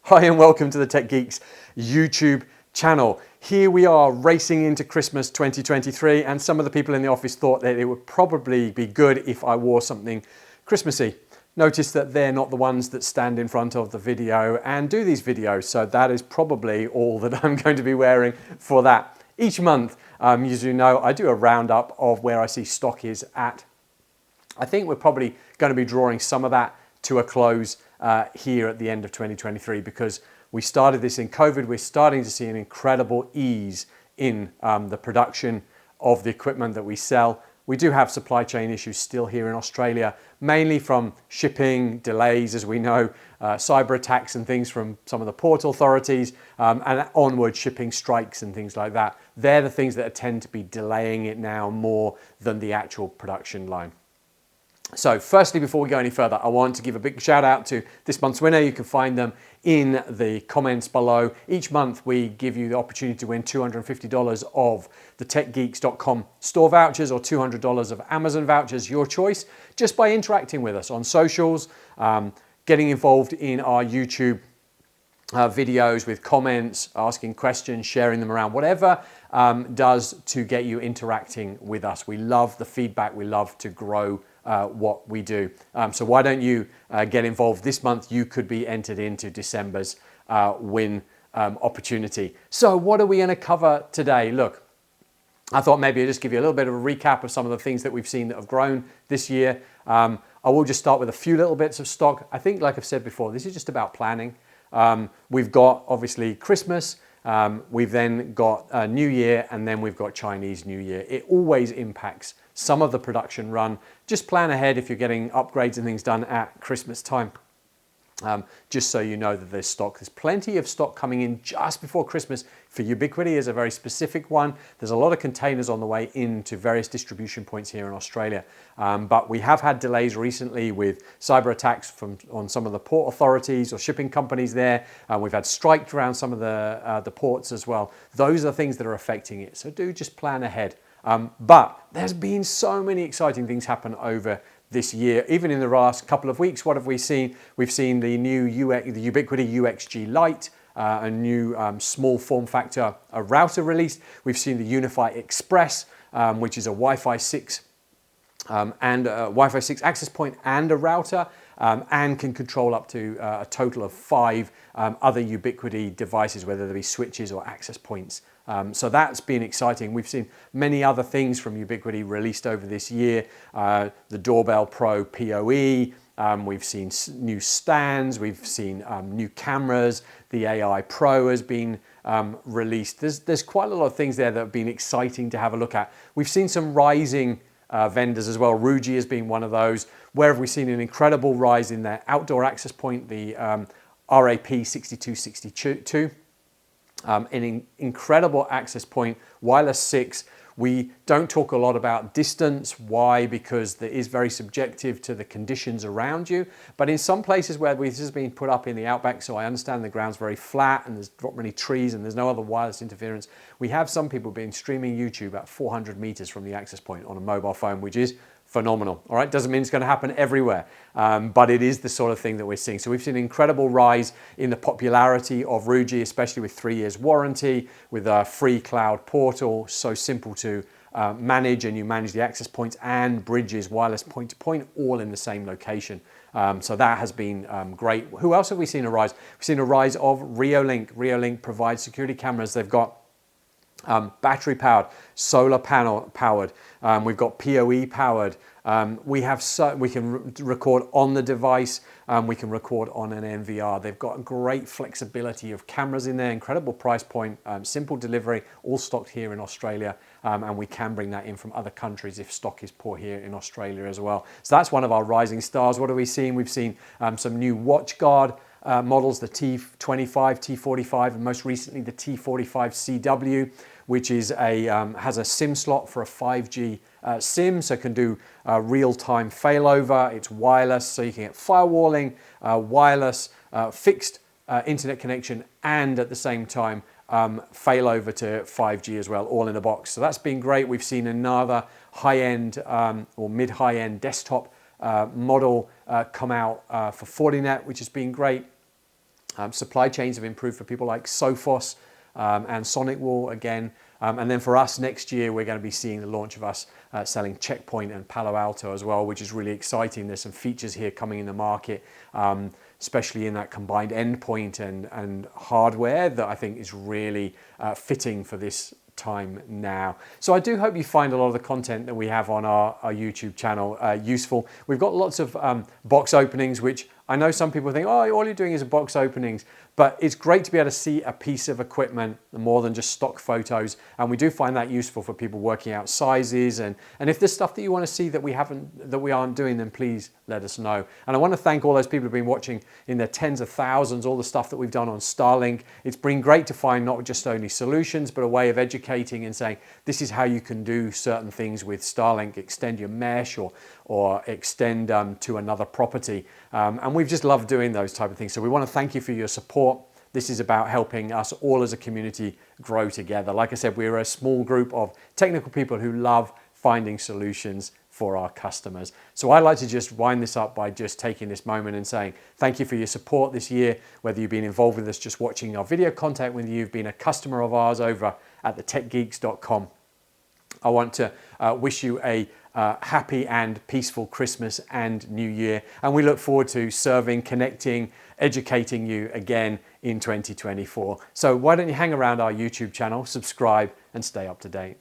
Hi and welcome to the Tech Geeks YouTube channel. Here we are racing into Christmas 2023, and some of the people in the office thought that it would probably be good if I wore something Christmassy. Notice that they're not the ones that stand in front of the video and do these videos, so that is probably all that I'm going to be wearing for that. Each month, as you know, I do a roundup of where I see stock is at. I think we're probably going to be drawing some of that to a close here at the end of 2023, because we started this in COVID. We're starting to see an incredible ease in the production of the equipment that we sell. We do have supply chain issues still here in Australia, mainly from shipping delays, as we know, cyber attacks and things from some of the port authorities, and onward shipping strikes and things like that. They're the things that tend to be delaying it now more than the actual production line. So firstly, before we go any further, I want to give a big shout out to this month's winner. You can find them in the comments below. Each month we give you the opportunity to win $250 of the techgeeks.com store vouchers or $200 of Amazon vouchers, your choice, just by interacting with us on socials, getting involved in our YouTube videos with comments, asking questions, sharing them around, whatever does to get you interacting with us. We love the feedback. We love to grow what we do. So why don't you get involved this month? You could be entered into December's win opportunity. So what are we going to cover today? Look, I thought maybe I'll just give you a little bit of a recap of some of the things that we've seen that have grown this year. I will just start with a few little bits of stock. I think, like I've said before, this is just about planning. We've got obviously Christmas, we've then got New Year, and then we've got Chinese New Year. It always impacts some of the production run. Just plan ahead if you're getting upgrades and things done at Christmas time. Just so you know that there's stock. There's plenty of stock coming in just before Christmas. For Ubiquiti is a very specific one. There's a lot of containers on the way into various distribution points here in Australia. But we have had delays recently with cyber attacks on some of the port authorities or shipping companies there. We've had strikes around some of the ports as well. Those are things that are affecting it. So do just plan ahead. But there's been so many exciting things happen over this year. Even in the last couple of weeks, what have we seen? We've seen the new the Ubiquiti UXG Lite, a new small form factor router released. We've seen the Unify Express, which is a Wi-Fi 6 and a Wi-Fi 6 access point and a router, and can control up to a total of 5 other Ubiquiti devices, whether they be switches or access points. So that's been exciting. We've seen many other things from Ubiquiti released over this year. The Doorbell Pro PoE, we've seen new stands, we've seen new cameras, the AI Pro has been released. There's quite a lot of things there that have been exciting to have a look at. We've seen some rising vendors as well. Ruijie has been one of those. Where have we seen an incredible rise in their outdoor access point, the RAP 6262. An incredible access point, wireless 6. We don't talk a lot about distance. Why? Because it is very subjective to the conditions around you. But in some places where this has been put up in the outback, so I understand the ground's very flat and there's not many trees and there's no other wireless interference, we have some people been streaming YouTube at 400 meters from the access point on a mobile phone, which is phenomenal. All right, doesn't mean it's going to happen everywhere, but it is the sort of thing that we're seeing. So we've seen an incredible rise in the popularity of Ruijie, especially with 3 years warranty, with a free cloud portal, so simple to manage, and you manage the access points and bridges, wireless point to point, all in the same location. So that has been great. Who else have we seen a rise? We've seen a rise of Reolink. Reolink provides security cameras. They've got battery powered, solar panel powered. We've got PoE powered. We can record on the device. We can record on an NVR. They've got great flexibility of cameras in there. Incredible price point. Simple delivery. All stocked here in Australia, and we can bring that in from other countries if stock is poor here in Australia as well. So that's one of our rising stars. What are we seeing? We've seen some new WatchGuard models, the T25, T45, and most recently the T45CW, which is has a SIM slot for a 5G SIM, so it can do real-time failover. It's wireless, so you can get firewalling, wireless, fixed internet connection, and at the same time failover to 5G as well, all in a box. So that's been great. We've seen another high-end or mid-high-end desktop model come out for Fortinet, which has been great. Supply chains have improved for people like Sophos and SonicWall again. And then for us next year, we're going to be seeing the launch of us selling Checkpoint and Palo Alto as well, which is really exciting. There's some features here coming in the market, especially in that combined endpoint and hardware that I think is really fitting for this time now. So I do hope you find a lot of the content that we have on our YouTube channel useful. We've got lots of box openings, which I know some people think, oh, all you're doing is box openings, but it's great to be able to see a piece of equipment more than just stock photos. And we do find that useful for people working out sizes. And if there's stuff that you want to see that we aren't doing, then please let us know. And I want to thank all those people who've been watching in their tens of thousands, all the stuff that we've done on Starlink. It's been great to find not just only solutions, but a way of educating and saying, this is how you can do certain things with Starlink, extend your mesh or extend to another property. And we've just loved doing those type of things. So we want to thank you for your support. This is about helping us all as a community grow together. Like I said, we're a small group of technical people who love finding solutions for our customers. So I like to just wind this up by just taking this moment and saying thank you for your support this year, whether you've been involved with us just watching our video content, whether you've been a customer of ours over at thetechgeeks.com. I want to wish you a happy and peaceful Christmas and New Year. And we look forward to serving, connecting, educating you again in 2024. So why don't you hang around our YouTube channel, subscribe, and stay up to date.